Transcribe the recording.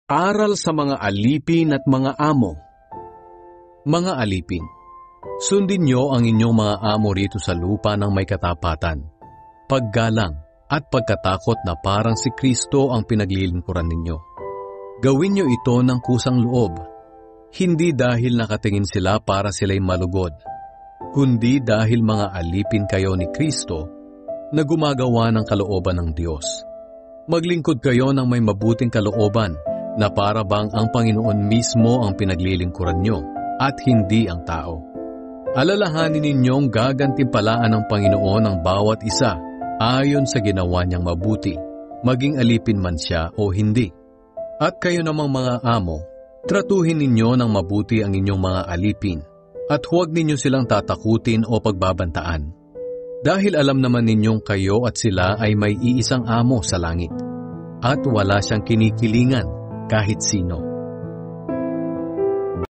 Aral sa mga alipin at mga amo. Mga alipin, sundin niyo ang inyong mga amo rito sa lupa ng may katapatan, paggalang at pagkatakot na parang si Kristo ang pinaglilingkuran ninyo. Gawin niyo ito ng kusang loob, hindi dahil nakatingin sila para sila'y malugod, kundi dahil mga alipin kayo ni Kristo na gumagawa ng kalooban ng Diyos. Maglingkod kayo ng may mabuting kalooban na para bang ang Panginoon mismo ang pinaglilingkuran nyo at hindi ang tao. Alalahanin ninyong gagantimpalaan ng Panginoon ang bawat isa ayon sa ginawa niyang mabuti, maging alipin man siya o hindi. At kayo namang mga amo, tratuhin ninyo ng mabuti ang inyong mga alipin at huwag ninyo silang tatakutin o pagbabantaan. Dahil alam naman ninyong kayo at sila ay may iisang amo sa langit at wala siyang kinikilingan kahit sino.